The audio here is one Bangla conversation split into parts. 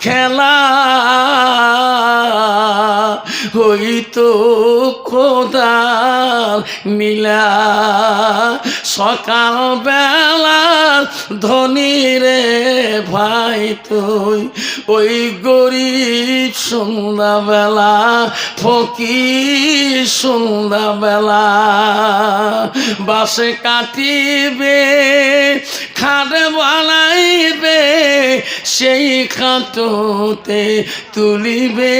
খেলা হইতো খোদার নীলা সকাল বেলা ধনী রে ভাই তুই ওই গরিব সন্ধ্যাবেলা ফকির সন্ধ্যাবেলা বাসে কাটিবে খাট বানাইবে সেই খাটতে তুলিবে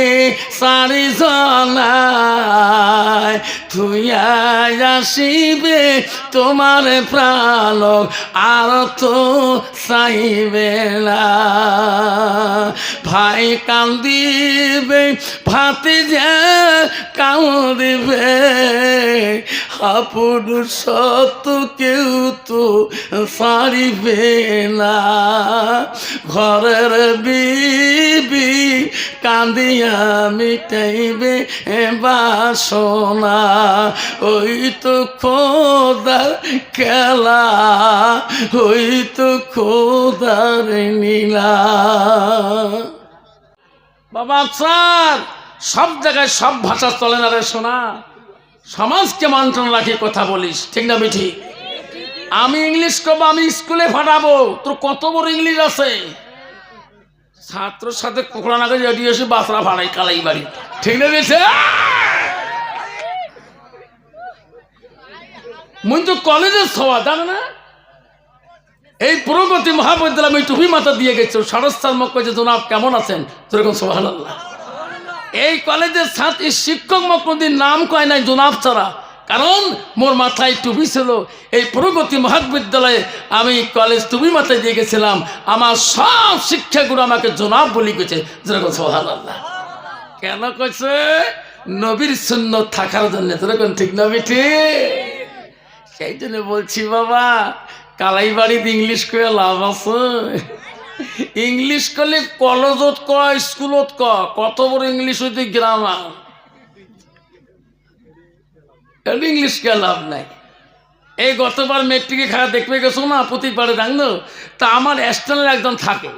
চারিজনায় থুইয়া আসিবে তোমার প্রাণক আর তো চাইবে না ভাই কান্দিবে ভাতে যা কান্দিবে আপুর সত কেউ তো সারিবে না ঘরের বিবি কান্দিয়া মিটাইবে বাসনা ওই তো খোদার খেলা ওই তো খোদার নীলা বাবা স্যার সব জায়গায় সব ভাষা চলে না রে শোনা সমাজকে মন্ত্রণ রাখি কথা বলিস ঠিক না মিঠি আমি ইংলিশ করবো আমি স্কুলে ফাটাবো তোর কত বড় ইংলিশ আছে ছাত্রর সাথে কোকড়া নাকে রেডি এসে বাসরা ভাড়াই কালাই বাড়ি ঠিক না বেছে মুই তো কলেজের সভা জানো না এই প্রগতি মহাবিদ্যালয় আমি টুপি মাথা দিয়ে গেছি সারস্তার মুখ কয়েছে জনাব কেমন আছেন যেরকম সুবহানাল্লাহ এই কলেজের ছাত্র শিক্ষক মুখ কোনদিন নাম কয় নাই জনাব ছাড়া কারণ মোর মাথায় টুপি ছিল এই প্রগতি মহাবিদ্যালয়ে আমি কলেজ টুপি মাথায় দিয়ে গেছিলাম আমার সব শিক্ষাগুলো আমাকে জনাব বলি গেছে যেরকম সুবহানাল্লাহ কেন কইছে নবীর সুন্নত থাকার জন্য যেরকম ঠিক না বেঠি সেই জন্য বলছি বাবা কালাই বাড়িতে ইংলিশ করে লাভ আছে ইংলিশ করলে কলেজত ক স্কুলত ক কত বড় ইংলিশ হইতে গ্রামার ইংলিশ কে লাভ নাই এই গতবার মেট্রিকে খাওয়া দেখবে গেছো না প্রতিবারে জানো তা আমার এক্সটার্নাল একজন থাকে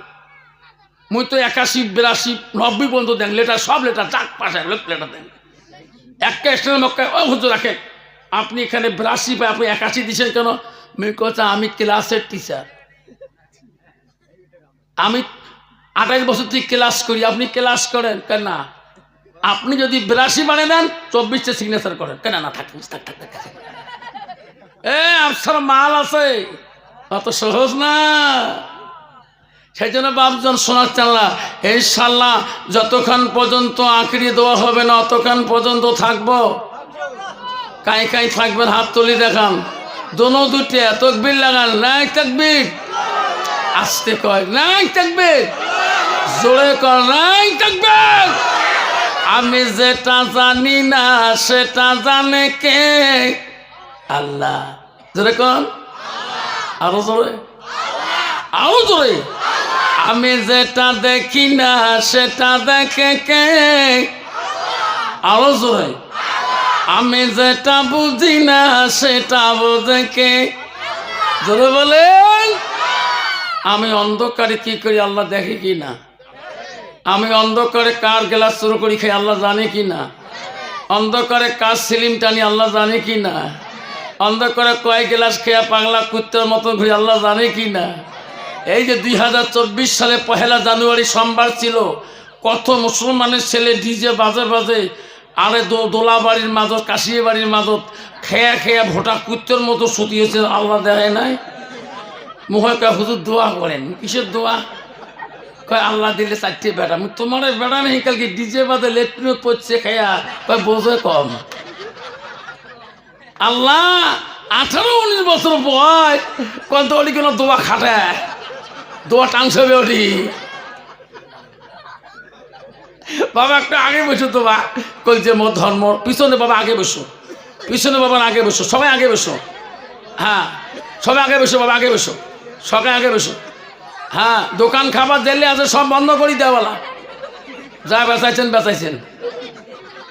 মুই তো 81 82 90 পর্যন্ত দেন লেটার সব লেটার চাক পাশে লেটার দেন একটা এক্সটার্নাল মক্কায় ও হুজুর রাখে আপনি এখানে 82 পায় আপনি 81 দিচ্ছেন কেন আমি কথা আমি ক্লাসের টিচার আমি 28 বছর থেকে ক্লাস করি আপনি ক্লাস করেন কেন না আপনি যদি 82 বানিয়ে দেন 24টা সিগনেচার করেন কেন না থাক আপনার মাল আছে অত সহজ না সেই জন্য বাপজন শোনার চাল্লা ইনশাআল্লাহ যতক্ষণ পর্যন্ত আঁকড়ি দেওয়া হবে না অতক্ষণ পর্যন্ত থাকবো কাই কাই থাকবেন হাত তুলি দেখান দোনো দুটে তকবীর লাগান নাই তাকবীর আস্তে কয় নাই তাকবীর জোরে কর নাই তাকবীর আমি যেটা জানি না সেটা জানে কে আল্লাহ জোরে কর আরো জোরে আরো জোরে আমি যেটা দেখি না সেটা দেখে কে আরো জোরে আমি যেটা বুঝি না সেটা বোঝে কে জোরে বলেন আমি অন্ধকারে কি করি আল্লাহ দেখে কি না আমি অন্ধকারে কার গ্লাস শুরু করি খাই আল্লাহ জানে কি না অন্ধকারে কার সিলিম টানি আল্লাহ জানে কি না অন্ধকারে কয় গ্লাস খেয়া পাগলা কুত্তার মতো ঘুরে আল্লাহ জানে কি না এই যে 2024 সালে 1 জানুয়ারি সোমবার ছিল কত মুসলমানের ছেলে ডিজে বাজে বাজে আরে দোলা বাড়ির মাঝত কাশিয়ে বাড়ির মাঝত খেয়া খেয়া ভোটা কুত্তের মতো শুতিয়েছে আল্লাহ দেয় নাই মুখে কয় হুজুর দোয়া করেন কিসের দোয়া কয় আল্লাহ দিলে 4টে বেটা তোমার বেটা নেই কালকে ডিজে বাজে লেট্রিন পড়ছে খেয়া কয় বোঝে কম আল্লাহ 18-19 বছর বয় কত ওলি কোনো দোয়া খাটায় দোয়া টাংসবে ওটি বাবা একটা আগে বসো তো বা কলছে মোর ধর্ম পিছনে বাবা আগে বসো পিছনে বাবা আগে বসো সবাই আগে বসো হ্যাঁ সবাই আগে বসো বাবা আগে বসো সবাই আগে বসো হ্যাঁ দোকান খাবার দিলে আছে সব বন্ধ করি দেওয়ালা যা বেচাইছেন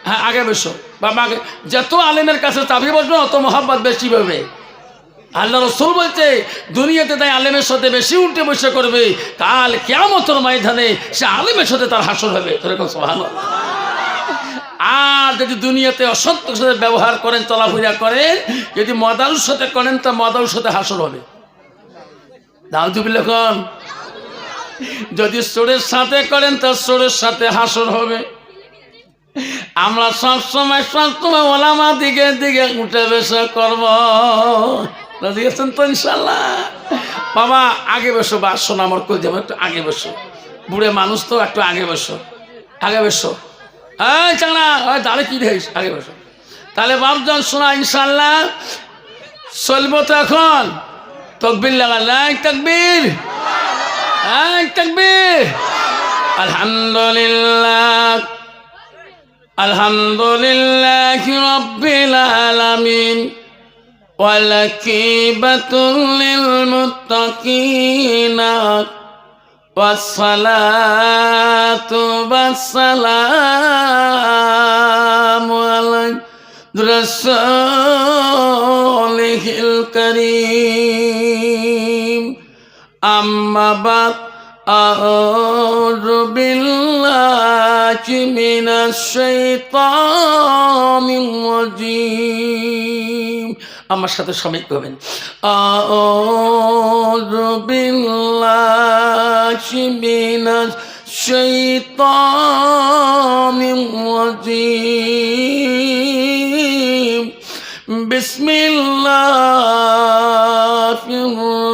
হ্যাঁ আগে বসো বাবা আগে যত আলেমের কাছে চাবি বসবে অত মহাব্বত বেশি পাবে আল্লাহ রাসূল বলছে দুনিয়াতে তাই আলেমের সাথে বেশি উল্টে বসে করবে, কাল কিয়ামতের ময়দানে সে আলেমের সাথে তার হাসর হবে। সুবহানাল্লাহ। আর যদি দুনিয়াতে অসত্যের সাথে ব্যবহার করেন, চলাফেরা করেন, যদি মদাউর সাথে করেন তা মদাউর সাথে হাসর হবে। নাউযুবিল্লাহ কোন। যদি চোরের সাথে করেন তা চোরের সাথে হাসর হবে। আমরা সবসময় ওলামা দিকে দিকে উঠে বসে করবো, রাজি আছেন তো ইনশাল্লাহ? বাবা আগে বসো, বা শোনো আমার কই যাবো, একটু আগে বসো, বুড়ে মানুষ তো, একটু আগে বসো, আগে বসো। এই চাংড়া, ওই দাঁড়ে কি দেখিস, আগে বসো। তাহলে বাপজন শোনা ইনশাল্লাহ চলবো তো এখন। তকবীর লাগান, তকবীর, তকবীর। আলহামদুলিল্লাহ, আলহামদুলিল্লাহ রাব্বিল আলামিন, ওয়াল আকিবাতুল লিল মুত্তাকিন, ওয়াসসালাতু ওয়াসসালামু আলা রাসূলিল কারীম। আম্মা বা'দ, আউযু বিল্লাহি মিনাশ শাইতানির রাজীম। আমার সাথে সবাই করবেন, আউযু বিল্লাহি মিনাশ শাইতানির রাজীম। বিসমিল্লাহির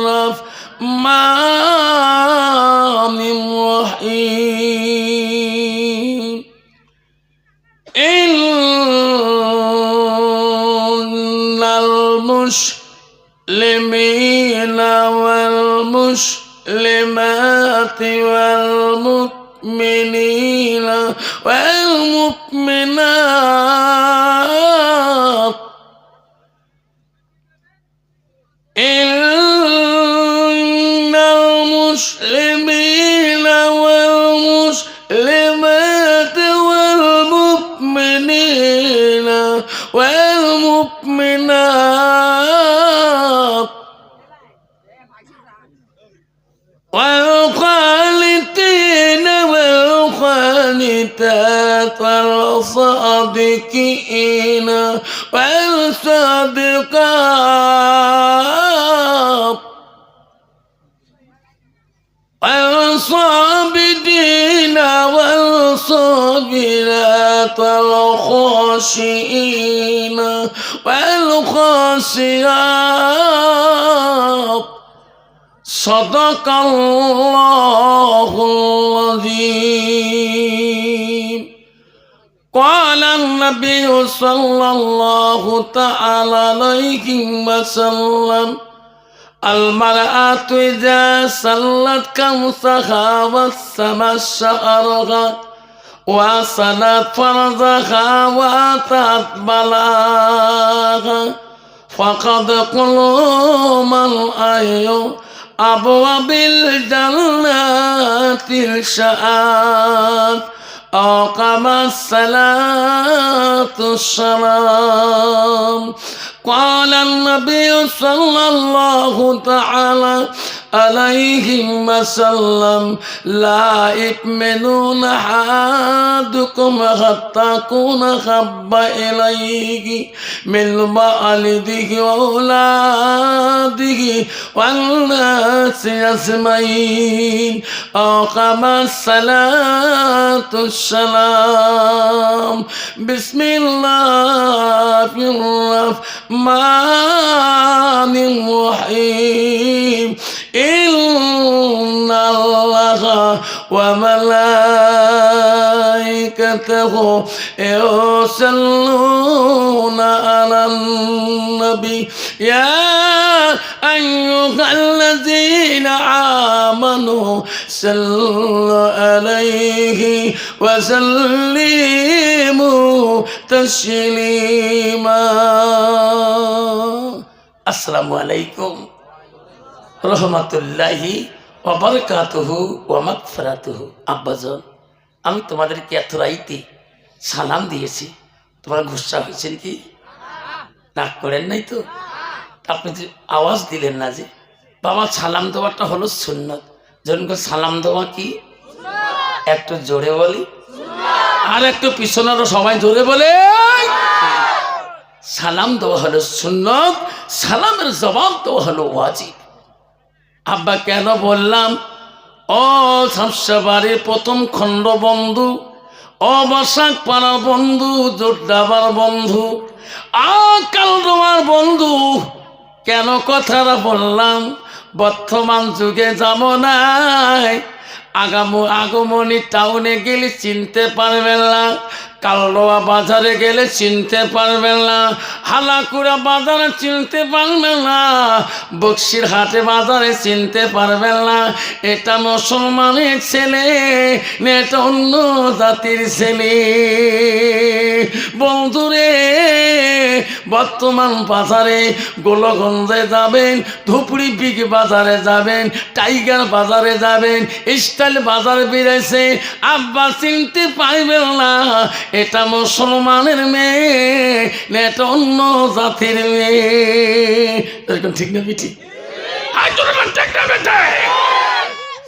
রাহমানির রাহিম। ইন্নাল মুসলিমিনা ওয়াল মুসলিমাতি ওয়াল মুমিনিনা ওয়াল মুমিনাত, ইন্নাল মুসলিমিনা ওয়াল মুসলিমাতি ওয়াল মুমিনিনা ওয়াল মুমিনাত, والقانتين والقانتات والصادقين والصادقات والصابرين والصابرات والخاشعين والخاشعات. Sadaqallahul azim. قال النبي صلى الله تعالى عليه وسلم المرأة إذا صلت خمسها وسمت شعرها وصلت فرجها وأتت بلاغها فقد قلوم الأيو أبواب الجنة الشآت أقام الصلاة السلام. قال النبي صلى الله تعالى عليه وسلم لا يؤمنون أحدكم حتى يكون أحب إليه من والده وأولاده والناس أجمعين أقام الصلاة السلام. بسم الله الرحمن الرحيم. إن الله وملائكته يصلون على النبي يا أيها الذين آمنوا صلوا عليه وسلموا تسليما. السلام عليكم রহমতুল্লাহি ওয়া বারাকাতুহু ওয়া মাগফিরাতুহু। আব্বাজান, আমি তোমাদেরকে এত রাইতে সালাম দিয়েছি, তোমরা গুসা হয়েছেন কি? রাগ করেন নাই তো? আপনি যে আওয়াজ দিলেন না যে বাবা সালাম দেওয়াটা হলো সুন্নত, যখন সালাম দেওয়া কি একটু জোরে বলি আর একটু পিছনেরও সবাই জোরে বলে। সালাম দেওয়া হলো সুন্নত, সালামের জবাব দেওয়া হলো ওয়াজিব। আব্বা কেন বললাম, ও শামসাবাড়ির প্রথম খণ্ড বন্ধু, ও বসাক পাড়ার বন্ধু, জোরদাবার বন্ধু, কালডোমার বন্ধু, কেন কথাটা বললাম? বর্তমান যুগে যাব নাই, আগমনী টাউনে গেলে চিনতে পারবেন না, কালডোয়া বাজারে গেলে চিনতে পারবেন না, হালাকুড়া বাজারে চিনতে পারবেন না, বক্সিরহাটে বাজারে চিনতে পারবেন না। এটা মুসলমানের ছেলে, এটা অন্য জাতির ছেলে। বন্ধুরে, বর্তমান বাজারে গোলগঞ্জে যাবেন, ধুপড়ি বিগ বাজারে যাবেন, টাইগার বাজারে যাবেন, স্টাইল বাজারে বেড়েছে, আব্বা চিনতে পারবেন না এটা মুসলমানের মেয়ে, এটা অন্য জাতির মেয়ে। এরকম ঠিক না বিটি?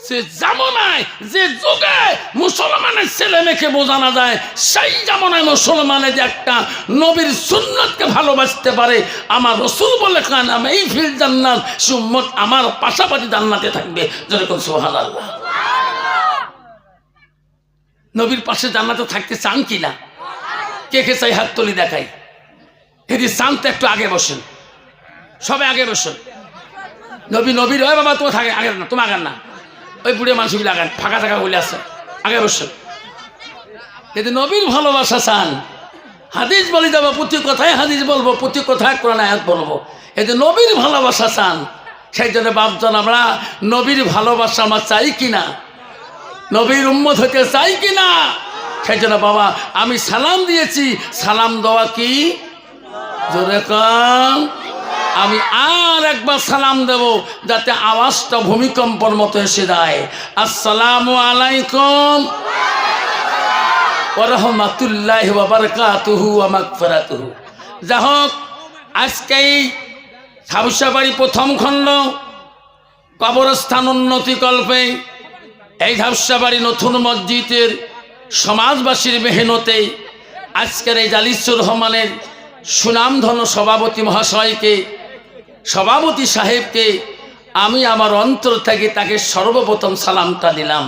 সে জামানায় যে যুগে মুসলমানের ছেলে মেয়েকে বোঝানো যায়, সেই জামানায় মুসলমানের যে একটা নবীর সুন্নতকে ভালোবাসতে পারে, আমার রসুল বলে কান আমি এই ফিল জান্নাত সুম্মত আমার পাশাপাশি জান্নাতে থাকবে। যেরকম সুবহানাল্লাহ। নবীর পাশে জান্নাতে থাকতে চান কিনা? কে কে চাই হাত তুলি দেখাই। যদি চান তো একটু আগে বসেন, সবাই আগে বসেন। নবীর হয় বাবা, তোমার থাকে আগে না, তোমার আগান না, ওই বুড়ে মানুষগুলো আগান, ফাঁকা থাকা বলে আছে, আগে বসেন। যদি নবীর ভালোবাসা চান, হাদিস বলি দেবো, প্রতি কথায় হাদিস বলবো, প্রতি কথায় কোরআন আয়াত বলবো। এই যে নবীর ভালোবাসা চান, সেই জন্য বাপজন আমরা নবীর ভালোবাসা আমরা চাই কিনা, নবীর উম্মত হতে চাই কিনা, সেই জন্য বাবা আমি সালাম দিয়েছি। সালাম দেওয়া কি জোরে কান? আমি আর একবার সালাম দেব যাতে আওয়াজটা ভূমিকম্পর মতো এসে যায়। আসসালামু আলাইকুম ওয়া রাহমাতুল্লাহি ওয়া বারাকাতুহু ওয়া মাগফিরাতুহু। যা হোক, আজকে এই ঝাবসাবাড়ি প্রথম খণ্ড কবরস্থান উন্নতিকল্পে এই ঝাবসাবাড়ি নতুন মসজিদের সমাজবাসীর মেহনতে আজকের এই জালিসুর রহমানের সুনামধন্য সভাপতি মহাশয়কে, সভাপতি সাহেবকে আমি আমার অন্তর থেকে তাকে সর্বপ্রথম সালামটা দিলাম।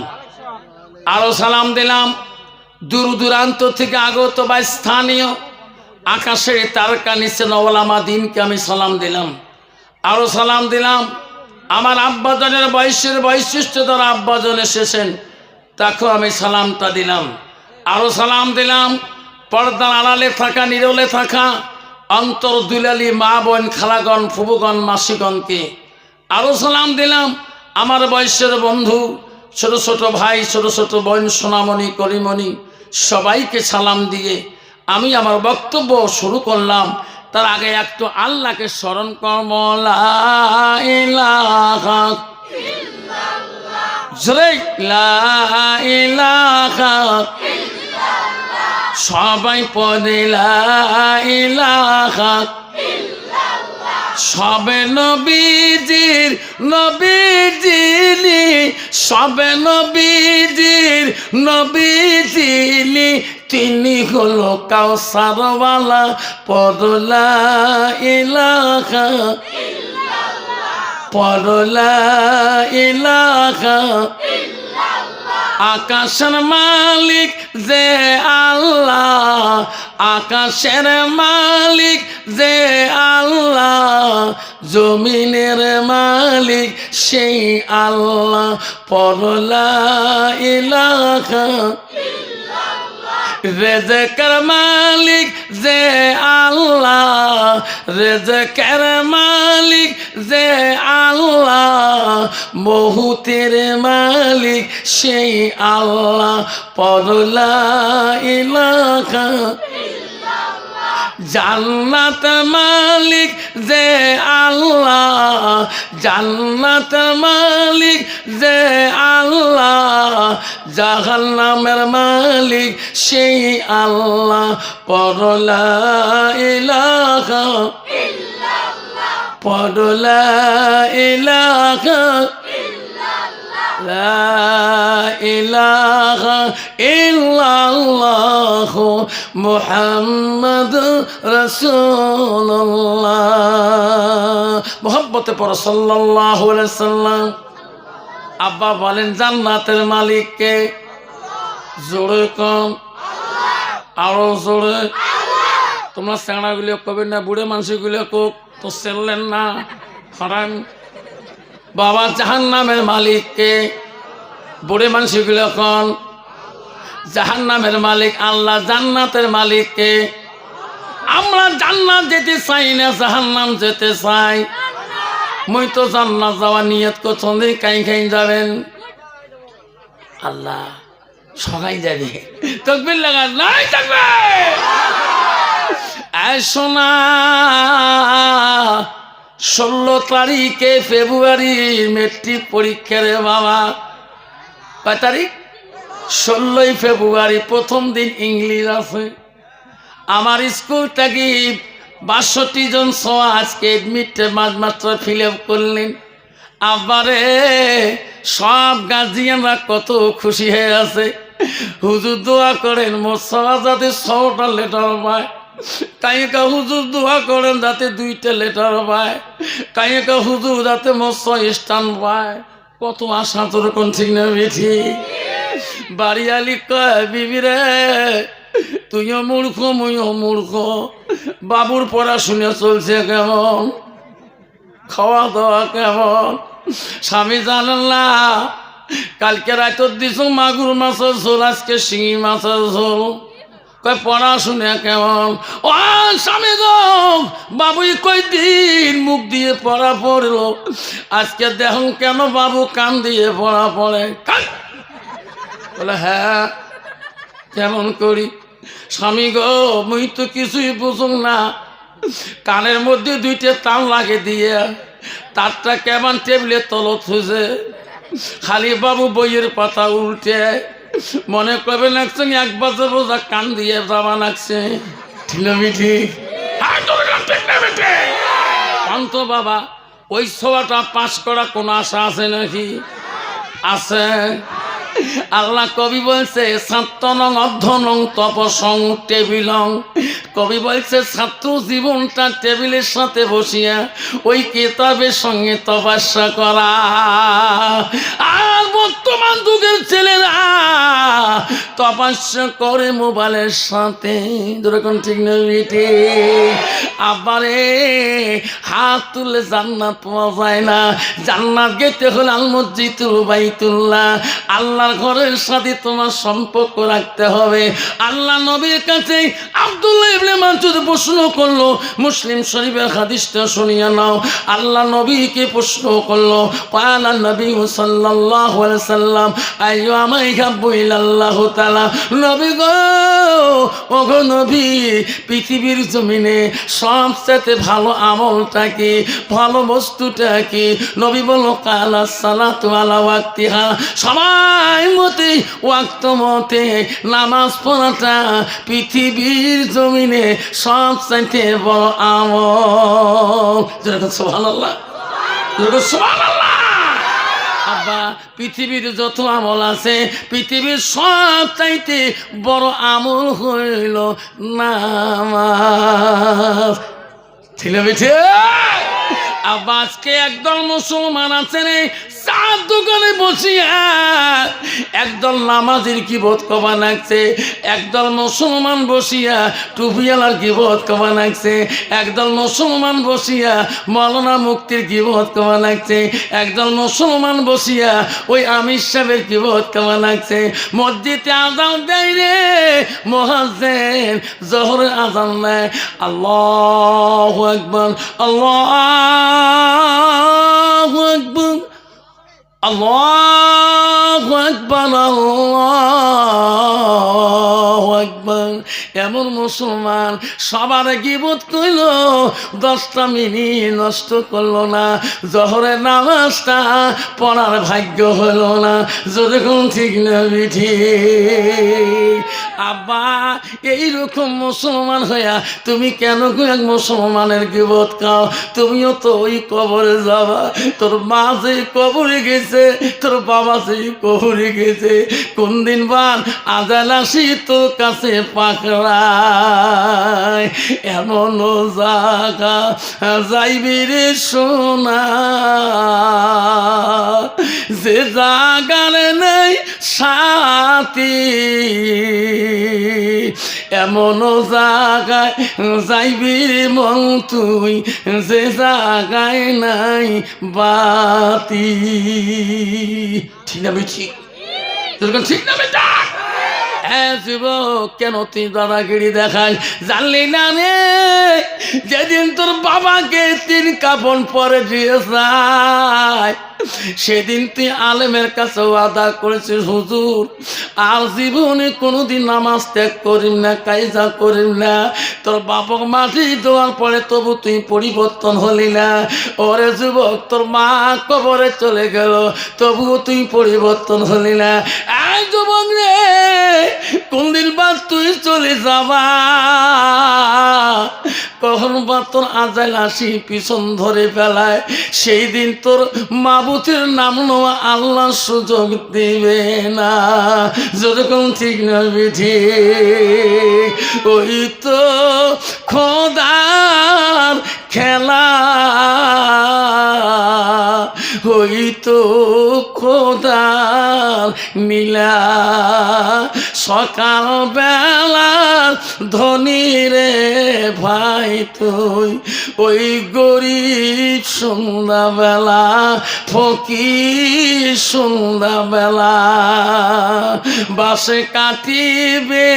আরও সালাম দিলাম দূর দূরান্ত থেকে আগত বা স্থানীয় আকাশের তারকা নিচে ওলামা দিনকে আমি সালাম দিলাম। আরও সালাম দিলাম আমার আব্বাজনের বয়সের বৈশিষ্ট্য দ্বারা আব্বাজন এসেছেন, তাকেও আমি সালামটা দিলাম। আরও সালাম দিলাম পর্দার আড়ালে থাকা, নিরলে থাকা অন্তর দুলালি মা বোন, খালাগণ, ফুবুগণ, মাসিগণকে। আরও সালাম দিলাম আমার বয়সের বন্ধু, ছোট ছোট ভাই, ছোট ছোট বোন, সোনামণি, করিমণি, সবাইকে সালাম দিয়ে আমি আমার বক্তব্য শুরু করলাম। তার আগে একটু আল্লাহকে স্মরণ করব। লা ইলাহা ইল্লাল্লাহ, জোরে লা ইলাহা ইল্লাল্লাহ, সবাই পড়ে লা ইলাহা ইল্লাল্লাহ। সবে নবীজির নবীজিলি, সবে নবীজির নবীজিলি, তিনি হলো কাউসারওয়ালা, পড়লা ইলাহা ইল্লাল্লাহ, পড়লা ইলাহা ইল্লাল্লাহ। আকাশের মালিক যে আল্লাহ, আকাশের মালিক যে আল্লাহ, জমিনের মালিক সেই আল্লাহ, পড়লা ইলাহা রেজেকের মালিক যে আল্লাহ, রেজেকের মালিক যে আল্লাহ, বহুতের মালিক সেই আল্লাহ, পড়লা ইলাহা। জান্নাত মালিক যে আল্লাহ, জান্নাত মালিক যে আল্লাহ, জাহান্নামের মালিক সেই আল্লাহ, পড়লা ইলাহা, পড়ো লা ইলাহা লা ইলাহা ইল্লাল্লাহু মুহাম্মাদুর রাসূলুল্লাহ। মুহাব্বতে পড়ো সাল্লাল্লাহু আলাইহি সাল্লাম। আব্বা বলেন জান্নাতের মালিক কে? জোরে কম, আরো জোরে। তোমরা সেনাগুলো কবে না, বুড়ে মানুষগুলো কোক তো চেনলেন না হারাম। বাবা জাহান্নামের মালিক কে? বুড়ে মানুষগুলো কোন? জাহান্নামের মালিক আল্লাহ। জান্নাতের মালিক কে? আমরা জান্নাত যেতে চাই না, জাহান্নাম যেতে চাই। মই তো জান্নাত যাওয়া নিয়ত করছেন, কাই খাই যাবেন? আল্লাহ সবাই যাবে, তাকবীর লাগা নাই থাকবে। শোনা 16 তারিখে ফেব্রুয়ারি মেট্রিক পরীক্ষা রে বাবা। কয় তারিখ? 16 ফেব্রুয়ারি, প্রথম দিন ইংলিশ আছে। আমার স্কুলটা কি 62 জন ছোঁয়া আজকে এডমিটে মাত্র ফিল আপ করলেন। আবারে সব গার্জিয়ানরা কত খুশি হয়ে আছে। হুজুর দোয়া করেন মোর ছোঁয়া যাতে 6টা লেটার পায়। কাইকা হুজুর দোয়া করেন যাতে 2টা লেটার পায়। কাইকা হুজুর যাতে মোর 6 স্থান পায়। কত আশা তোর কোন ঠিক না বেঠি? বাড়িয়ালি কয় বিবি রে তুইও মূর্খ মুইও মূর্খ। বাবুর পড়াশুনা চলছে কেমন? খাওয়া দাওয়া কেমন? স্বামী জানেন না কালকে রাত দিছ মাগুর মাছের ঝোল, আজকে শিঙি মাছের ঝোল। কয় পড়াশুনা কেমন? ও স্বামী গো বাবুই কয়দিন মুখ দিয়ে পড়া পড়লো, আজকে দেখুন কেন বাবু কান দিয়ে পড়া পড়ে। বলে হ্যাঁ কেমন করি? স্বামী গো মুই তো কিছুই বুঝুন না, কানের মধ্যে 2টা তার লাগে দিয়ে তারটা কেমন টেবিলের তলত হয়েছে। খালি বাবু বইয়ের পাতা উল্টে মনে করবে লাগছে 1 বছর বোঝা কান দিয়ে যাওয়া লাগছে। ঠিক কান্ত বাবা ওই ছোয়াটা পাশ করা কোন আশা আছে নাকি? আছে। আল্লাহ কবি বলছে ছাত্রনং অধ্যনং তপসং টেবিলং। কবি বলছে ছাত্র জীবনটা টেবিলের সাথে বসিয়া ওই কিতাবের সঙ্গে তপস্যা করা। আর বর্তমান যুগের ছেলেরা তপস্যা করে মোবাইলের সাথে। যেরকম ঠিক নয় আবারে হাত তুলে জান্নাত পাওয়া যায় না। জান্নাত গেতে হলে আল মসজিদুল বাইতুল্লাহ, আল্লাহর ঘরের সাথে তোমার সম্পর্ক রাখতে হবে। আল্লাহ নবীর কাছে আব্দুল্লাহ ইবনে মাসউদ প্রশ্ন করলো, মুসলিম শরীফের হাদিসটা শুনিয়ে নাও। আল্লাহ নবীকে প্রশ্ন করলো, ক্বালা নবী সাল্লাল্লাহু আলাইহি সাল্লাম আইয়ু আমাই হাব্বু ইলাল্লাহু তাআলা। নবী গো ওগো নবী পৃথিবীর জমিনে সবচেয়ে ভালো আমলটা কি, ভালো বস্তুটা কি? নবী বলল কালা সালাতু আলা ওয়াক্তিহা, সময় মতে ওয়াক্ত মতে নামাজ পড়াটা পৃথিবীর জমিনে সবচেয়ে বড় আমল। সুবহানাল্লাহ, সুবহানাল্লাহ। আব্বা পৃথিবীর যত আমল আছে পৃথিবীর সব চাইতে বড় আমল হইল নামাজ। ছিল বেঠে আব্বা আজকে একদল মুসলমান আছে রে চার দোকানে বসিয়া একদল নামাজের কিবত কবা নাকছে, একদল মুসলমান বসিয়া টুপিয়ালার কিবত কবা নাকছে, একদল মুসলমান বসিয়া মৌলানা মুক্তির কিবত কবা নাকছে, একদল মুসলমান বসিয়া ওই আমির সাহেবের কিবত কবা নাকছে। মসজিদে আজান দেয় রে মুয়াজ্জিন, জোহরের আজান দেয়, আল্লাহু আকবার আল্লাহু আকবার আল্লাহু আকবার আল্লাহু আকবার। এমন মুসলমান সবার গীবত কইল, 10টা মিনিট নষ্ট করলো না, জহরের নামাজটা পড়ার ভাগ্য হলো না। যেরকম ঠিক না বিঠি আব্বা, এইরকম মুসলমান হইয়া তুমি কেন এক মুসলমানের গীবত খাও? তুমিও তো ওই কবরে যাবা। তোর মা যে কবরে গেছে, তোর বাবা যে কবরে গেছে, কোন দিন বান আজাল আসি তোর কাছে পাকড়ায়। এমন জাগা যাইবি রে সোনা, যে জাগার নেই সাথী, এমন জাগায় যাইবি রে মন তুই, যে জাগায় নাই বাতি। ঠিক না বেঠি? ঠিক না বেটা? হ্যাঁ যুবক, কেন তুই দাদাগিরি দেখাস? জানলি না রে, যেদিন তোর বাবাকে 3 কাফন পরে দিয়ে যায়, সেদিন তুই আলেমের কাছে ওয়াদা করেছিস, হুজুর আর জীবনে কোনোদিন নামাজ ত্যাগ করিম না, কায়দা করিম না। তোর বাপক মাটি দেওয়ার পরে তবু তুই পরিবর্তন হলি না। ওরে যুবক, তোর মা কবরে চলে গেল, তবুও তুই পরিবর্তন হলি না। এই যুবক রে, কোন দিন বাদ তুই চলে যাবা? কখন বা তোর আজাল আসি পিছন ধরে ফেলায়, সেই দিন তোর মাবুতের নাম নেওয়া আল্লাহ সুযোগ দিবে না। যেরকম ঠিক না বিধি? ওই তো খোদার খেলা, ওই তো খোদার নীলা। সকাল বেলা ধনী রে ভাই তুই, ওই গরিব সন্ধ্যাবেলা ফকির সন্ধ্যাবেলা। বাসে কাটিবে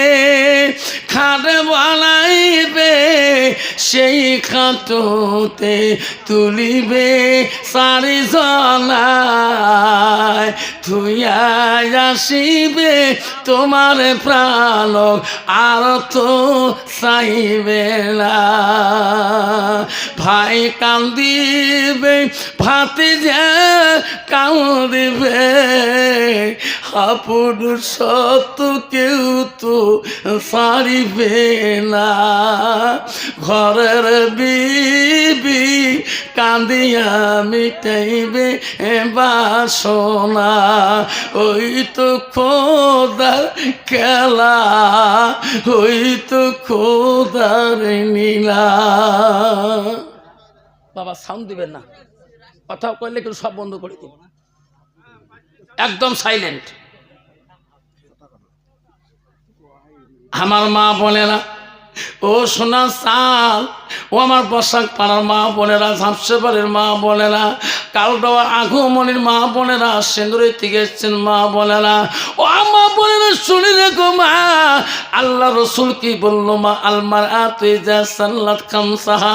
খাট বানাইবে, সেই খাটতে তুলিবে 4 জনায়, থুইয়া আসিবে তোমার প্রাণ আর তো চাইবে না। ভাই কান্দিবে, ভাতিজা কান্দিবে, আপন সত্য কেউ তো ছাড়িবে না। ঘরের বিবি কান্দিয়া মিটাইবে বাসনা, ওই তো খোদার খেলা, ওই তো খোদার নীলা। বাবা সাউন্ড দিবেন না, কথা কইলে কিন্তু সব বন্ধ করে দিব, একদম সাইলেন্ট। আমার মা বলে না, ও সোনা চাল, ও আমার বসাক পাড়ার মা বোনেরা, ঝাপসেবাড়ির মা বোনেরা, কালডোয়া আঘুমনির মা বোনেরা, সেন্দুরের থেকে এসছেন মা বোনেরা, ও মা বোনেরা শুনে রেখো মা, আল্লাহ রসুল কি বললো? মা আলমার আতে যা সাল্লাত খামসাহা,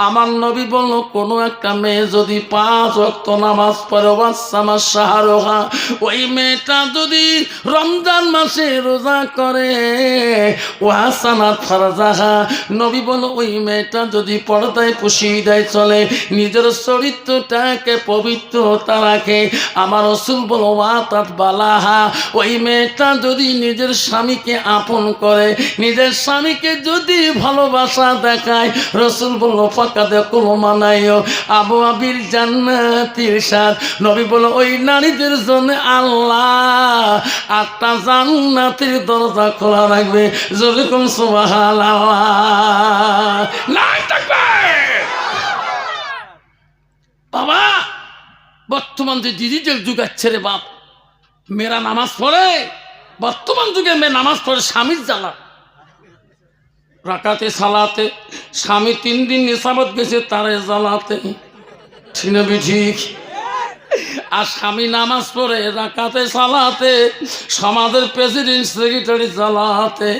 আমার নবী বললো কোনো একটা মেয়ে যদি 5 ওয়াক্ত নামাজ পড়ে, ওয়াসামা শাহরুহা, ওই মেয়েটা যদি রমজান মাসে রোজা করে, ওয়াসানাত ফারজাহা, নবী বললো ওই মেয়েটা যদি পর্দায় পুশিদায় চলে, নিজের চরিত্রটাকে পবিত্রতা রাখে, আমার রাসূল বলল ওয়াতাত বালাহা, ওই মেয়েটা যদি নিজের স্বামীকে আপন করে, নিজের স্বামীকে যদি ভালোবাসা দেখায়, রাসূল বলল ফাকাদে কুলমানাইও আবু আবির জান্নাতির সাথ, নবী বলল ওই নারীদের জন্য আল্লাহ 8টা জান্নাতের দরজা খোলা রাখবে। যেরকম সুবহানাল্লাহ, বাবা বর্তমান যে ডিজিটাল যুগ আছে রে বাপ, মেয়েরা নামাজ পড়ে, বর্তমান যুগে মেয়ে নামাজ পড়ে স্বামীর জ্বালা, রাকাতে সালাতে, স্বামী 3 দিন নিসাবত গেছে তারে জ্বালাতে, ঠিক না ঠিক? আর স্বামী নামাজ পড়ে রাকাতে সালাতে, সমাজের প্রেসিডেন্ট সেক্রেটারি জ্বালাতে,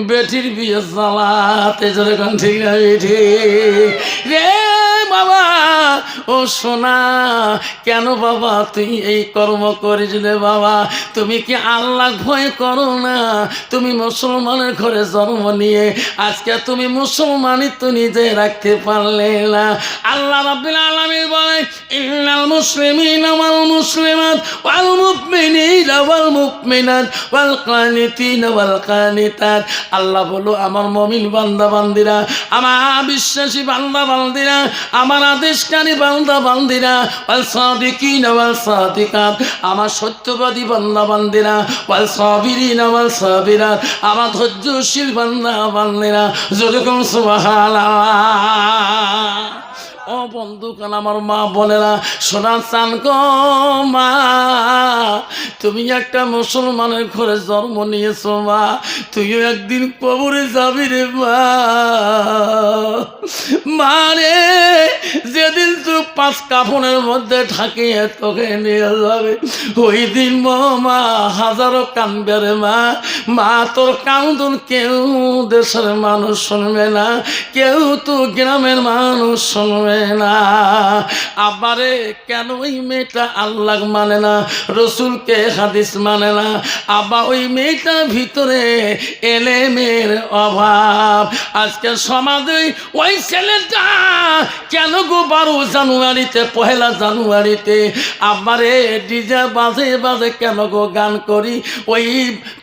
বেটির বিয়ে জ্বালাতে, যেরকম ঠিক না ঠিক রে বাবা। ও সোনা, কেন বাবা তুই এই কর্ম করিস রে বাবা? তুমি কি আল্লাহ ভয় করো না? তুমি মুসলমানের ঘরে জন্ম নিয়ে আজকে তুমি মুসলমানই তো নিজে রাখতে পারলে না। আল্লাহ রাব্বুল আলামিন বলে, ইন্নাল মুসলিমিনা ওয়াল মুসলিমাত ওয়াল মুমিনিনা ওয়াল মুমিনাত ওয়াল কানিতিনা ওয়াল কানিতাত। আল্লাহ বলো, আমার মুমিন বান্দা বান্দিরা, আমার বিশ্বাসী বান্দা বান্দিরা, আমার আদেশকারী বান্দা বান্দিরা, ওয়াল সাদিকিনা ওয়াল সাদিকাত, আমার সত্যবাদী বান্দা বান্দিরা, ওয়াল সাবিরিনা ওয়াল সাবিরাত, আমার ধৈর্যশীল বান্দা বান্দিরা, যেরকম সুবহানাল্লাহ। ও বন্ধুকান, আমার মা বোনেরা, সোনার চান গো মা, তুমি একটা মুসলমানের ঘরে জন্ম নিয়েছো মা, তুইও একদিন কবরে যাবি রে মা। মারে, যেদিন তুই 5 কাফনের মধ্যে ঠাকিয়ে তোকে নিয়ে যাবে, ওই দিন মা হাজারো কানবে রে মা। মা, তোর কান্দন কেউ দেশের মানুষ শুনবে না, কেউ তো গ্রামের মানুষ শুনবে না। আবারে কেন ওই মেয়েটা আল্লাহ মানে না, রসুলকে হাদিস মানে না? আবার ওই মেয়েটার ভিতরে এলেমের অভাব। আজকে সমাজে ওই ছেলেটা কেন গো 12 জানুয়ারিতে, 1 জানুয়ারিতে আবারে ডিজে বাজে বাজে কেন গো গান করি? ওই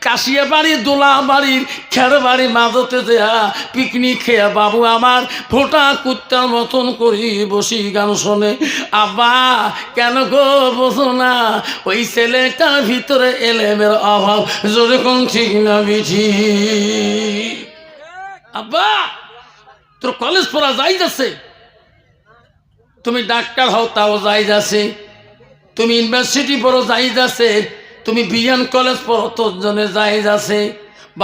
কাশিয়া বাড়ি, দোলা বাড়ির, খের বাড়ি মাঝতে দেয়া পিকনিক খেয়ে বাবু আমার ফোটা কুত্তার মতন করি বসি গান শোনে। আব্বা কেন গো বোঝো না, ওই ছেলেটার ভিতরে এলেমের অভাব। যেরকম ঠিক না বিঠি? আব্বা, তোর কলেজ পড়া যাই যাচ্ছে, তুমি ডাক্তার হও তাও যাই যাচ্ছে, তুমি ইউনিভার্সিটি পড়ো যাই যাচ্ছে, তুমি বিএন কলেজ পড়ো তোর জন্য যাই যাচ্ছে,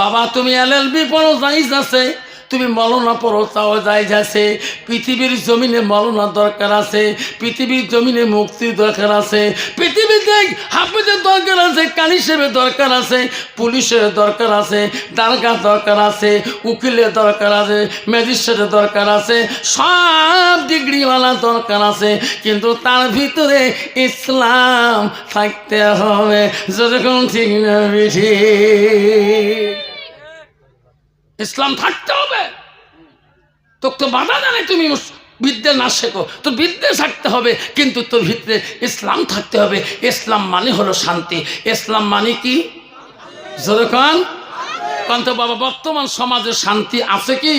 বাবা তুমি LLB পড়ো যাই যাচ্ছে, তুমি মলনা পড়ো তাও যাই যাচ্ছে। পৃথিবীর জমিনে মলনা দরকার আছে, পৃথিবীর জমিনে মুক্তির দরকার আছে, পৃথিবীতে হাফেজের দরকার আছে, কালী সাহেবের দরকার আছে, পুলিশের দরকার আছে, দারগা দরকার আছে, উকিলের দরকার আছে, ম্যাজিস্ট্রেটের দরকার আছে, সব ডিগ্রিওয়ালা দরকার আছে। কিন্তু তার ভিতরে ইসলাম থাকতে হবে। যেরকম ঠিক না বিঠি? ইসলাম থাকতে হবে। তোকে তো বাধা জানে তুমি বিদ্যা না শেখো, তোর বিদ্যা থাকতে হবে, কিন্তু তোর ভিতরে ইসলাম থাকতে হবে। ইসলাম মানে হলো শান্তি। ইসলাম মানে কি? যেরকম তো বাবা, বর্তমান সমাজে শান্তি আছে কি?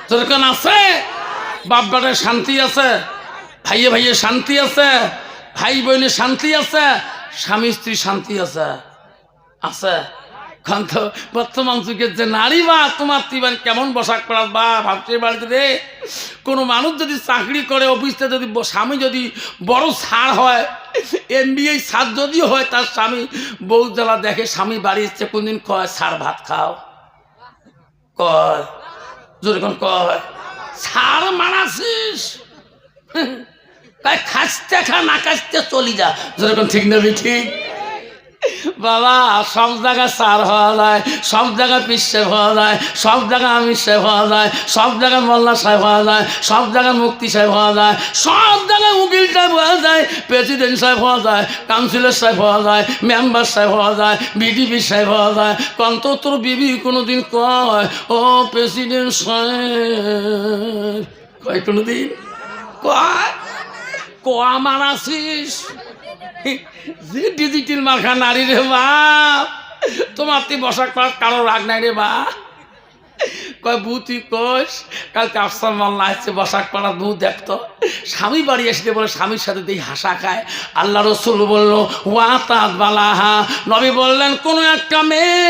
যেরকম আছে? বাপ বেটায় শান্তি আছে, ভাইয়ে ভাইয়ে শান্তি আছে, ভাই বোনে শান্তি আছে, স্বামী স্ত্রী শান্তি আছে? আছে? তো বর্তমান যুগের যে নারী বা তোমার তিবার কেমন বসাক পড়ার বা ভাবছে বাড়িতে রে, কোনো মানুষ যদি চাকরি করে অফিসে, যদি স্বামী যদি বড় স্যার হয়, MBA স্যার যদিও হয়, তার স্বামী বউ জ্বালা দেখে, স্বামী বাড়ি এসছে কোনদিন কয় স্যার ভাত খাও, কয় যেরকম কয় স্যার মানাসিস, খাসতে খা না খাসতে চলি যা। যেরকম ঠিক না ঠিক? বাবা সব জায়গায় সার হওয়া যায়, সব জায়গায় পীর সাহেব হওয়া যায়, সব জায়গায় আমির সাহেব হওয়া যায়, সব জায়গায় মোল্লা সাহেব হওয়া যায়, সব জায়গায় মুক্তি সাহেব হওয়া যায়, সব জায়গায় উকিল সাহেব হওয়া যায়, প্রেসিডেন্ট সাহেব হওয়া যায়, কাউন্সিলর সাহেব হওয়া যায়, মেম্বার সাহেব হওয়া যায়, বিডিপি সাহেব হওয়া যায়। কন্ত তোর বিবি কোনোদিন কয় ও প্রেসিডেন্ট সাহেব? কয় কোনোদিন? কয় কোয়া মারাছিস যে ডিজিটাল মার্কা নারী রে বাপ, তোমার তুই বসাক পার কারো রাগ নাই রে বা। কয় বউ তুই কস, কালকে আফসার মাল্লা আসছে বসাক পাড়ার বউ দেখতো, স্বামী বাড়ি আসতে বলে স্বামীর সাথে দিয়ে হাসা খায়। আল্লাহ রসুল বললো ওয়া তাত বালাহা, নবী বললেন কোনো একটা মেয়ে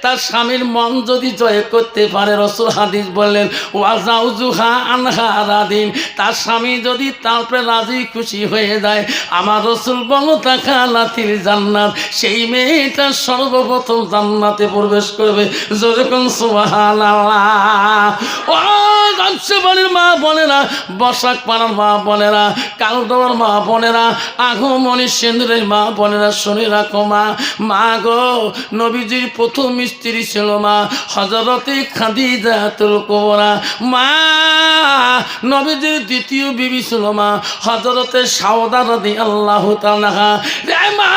তার স্বামীর মন যদি জয় করতে পারে, রসুল হাদিস বললেন ওয়া জাউজুহা আনহা রাদিন, তার স্বামী যদি তারপরে রাজি খুশি হয়ে যায়, আমার রসুল বলো তাকালাতিল জান্নাত, সেই মেয়েটা সর্বপ্রথম জান্নাতে প্রবেশ করবে। যেরকম সুবহান সুবহানাল্লাহ। ও গামছাবাড়ির মা বোনেরা, বসাক পাড়ার মা বোনেরা, কালদোয়ার মা বোনেরা, আগমনী সেন্দ্রের মা বোনেরা, শুনে রাখো মা। মা গো, নবীজির প্রথম স্ত্রী ছিল মা হযরতে খাদিজাতুল কুবরা। মা, নবীজির দ্বিতীয় বিবি ছিল মা হযরতে সাউদা রাদিয়াল্লাহু তাআলা। রে মা,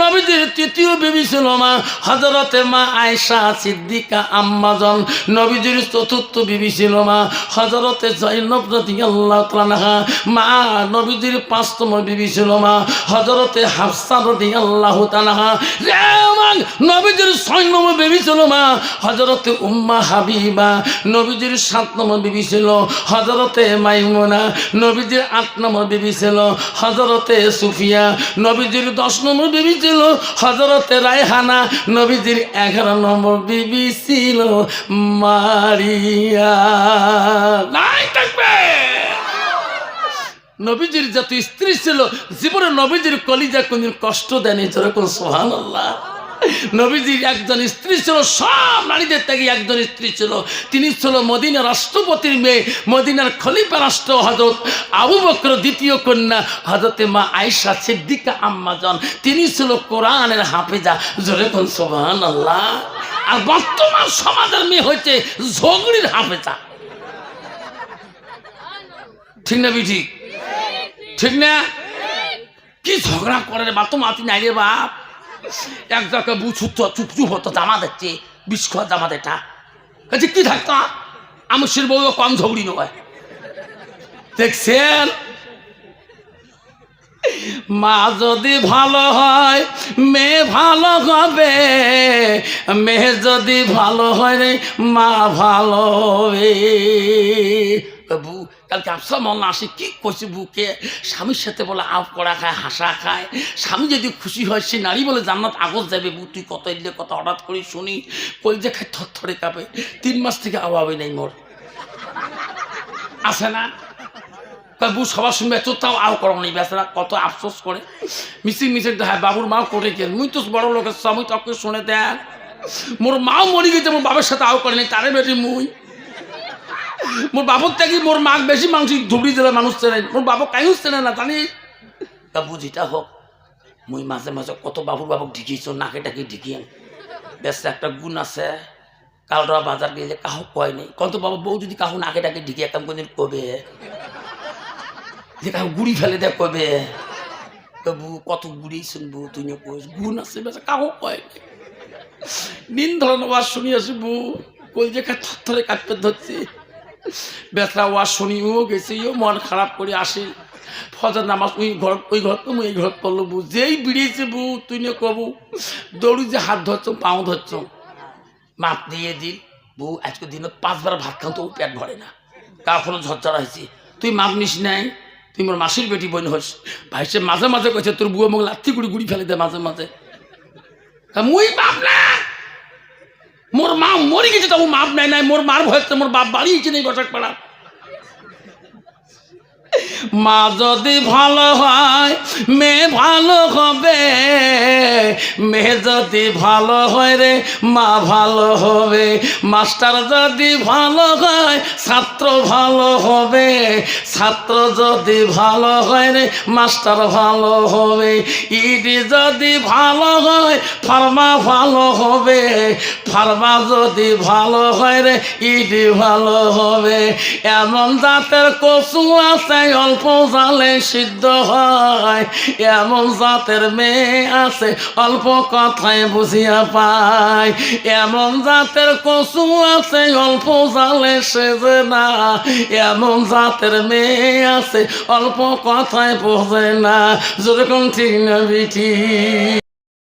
নবীজির তৃতীয় বিবি ছিল মা হযরতে মা আয়েশা সিদ্দিকা আম্মাজান। নবীজির চতুর্থ বিবি ছিল মা হযরতে যায়েনব রাদিয়াল্লাহু তাআলা। মা, নবীজির পাঁচতম বিবি ছিল মা হযরতে হাফসা রাদিয়াল্লাহু তাআলা। রে মা, নবীজির ছয় নম্বর বিবি ছিল মা হযরতে উম্মা হাবিবা। নবীজির সাত নম্বর বিবি ছিল হযরতে মাইমুনা। নবীজির আট নম্বর বিবি ছিল হযরতে সুফিয়া। নবীজির 10 নম্বর বিবি ছিল হযরতে রায়হানা। নবীজির 11 নম্বর বিবি ছিল মারিয়া। নাই থাকবে। নবীজির যত স্ত্রী ছিল, জীবনে নবীজির কলিজা কোনদিন কষ্ট দেয়নি। যেরকম সুবহানাল্লাহ। নবীজির একজন স্ত্রী ছিল, সব নারীদের থেকে একজন স্ত্রী ছিল। তিনি ছিল মদিনার রাষ্ট্রপতির মেয়ে, মদিনার খলিফা রাষ্ট্র হযরত আবু বকর দ্বিতীয় কন্যা হযরতে মা আয়েশা সিদ্দিকা আম্মাজান। তিনি ছিল কোরআনের হাফেজা। যেরকম সুবহানাল্লাহ। আর বর্তমান সমাজের মেয়ে হচ্ছে ঝগড়ির হাফেজা। ঠিক না বিঠি? ঠিক না? কি ঝগড়া করে রে বাপ, তো মাতি নাই রে বাপ। এক জায়গায় বুঝুত চুপ চুপ হতো, জামা দেখছে বিষ খাওয়া জামা দেখা কি থাকতো। আমার সের বউ কম ঝগড়ি নয়। দেখছেন, মা যদি ভালো হয় মেয়ে ভালো হবে, মেয়ে যদি ভালো হয় রে মা ভালো হবে। বু কালকে আফসা মল্লা আসে কি করছে, বুকে স্বামীর সাথে বলে আপ করা খায়, হাসা খায়। স্বামী যদি খুশি হয় সে নারী বলে জান্নাত আগত যাবে। বু তুই কত এলে কত হঠাৎ করে শুনি কলজে খায় থরথরে কাঁপে। 3 মাস থেকে আওয়াবে নেই মোর, আসে না? বু সবার শুনবে তো তাও আও করো নেই। বেচারা কত আফসোস করে মিশিং মিশিং। হ্যাঁ, বাবুর মাও করে কে, মুই তো বড় লোকের স্বামী তকে শুনে দেখ মোর মাও মরি গেছে, মোর বাবার সাথে আও করে নেই। তারে বেশি মুই মোর বাবুর থেকে মোর মাক বেশি মাংস ধুবড়ি জেলার মানুষ চেনে, মোর বাবু কাইও চেনে না জানি। তা বুঝিটা হোক, মুই মাঝে মাঝে কত বাবুর বাবুক ঢিকিয়েছ, নাকে টাকে ঢিকিয়ে। বেশ একটা গুণ আছে, কালরা বাজার গেলে কাহু কয় নেই। কত বাবা বউ যদি কাহু নাকে টাকে ঢিকিয়ে একদম কোনদিন কবে যে কাহু গুড়ি ফেলে দেয় কবে বু কত গুড়ি শুনবো তুই কইস গুণ আছে। বেশ কাহু কয় নেই। নিন ধরনের ওয়াজ শুনি আসি বু কই যে থরথরে কাটতে ধরছি। বেচরা ওয়াজ শুনিও গেছি, মন খারাপ করে আসি। ফজর নামাজ ওই ঘর তো এই ঘর পড়লো। বু যেই বিড়িয়েছে বু তুই নিয়ে কবু দৌড়ি যে হাত ধরছ পাও ধরছ। মাপ দিয়ে দিন বউ আজকে দিনে 5 বার ভাত খাও তো পেট ভরে না, কখনো ঝরঝরা হয়েছি। তুই মাপ নিস নাই, তুই মোর মাসির বেটি বোন হস। ভাই সে মাঝে মাঝে কইছে তোর বুয়া মোক লাথি গুড়ি গুড়ি ফেলে দে মাঝে মাঝে। মুই বাপ না, মোর মা মরি গেছে তবু মাপ নাই নাই। মোর মার ভয়তে মোর বাপ বাড়িয়েছে নেই বসাক পাড়া। মা যদি ভালো হয় মেয়ে ভালো হবে, মেয়ে যদি ভালো হয় রে মা ভালো হবে। মাস্টার যদি ভালো হয় ছাত্র ভালো হবে, ছাত্র যদি ভালো হয় রে মাস্টার ভালো হবে। ইডি যদি ভালো হয় ফার্মা ভালো হবে, ফার্মা যদি ভালো হয় রে ইডি ভালো হবে। এমন জাতের কচু আছে অল্প জালে সিদ্ধ হয়, এমন জাতের মেয়ে আছে অল্প কথায় বুঝিয়া পায়। এমন জাতের কচু আছে অল্প জালে সেজে না, এমন জাতের মেয়ে আছে অল্প কথায় বোঝে না। যেরকম ঠিক না বিঠি?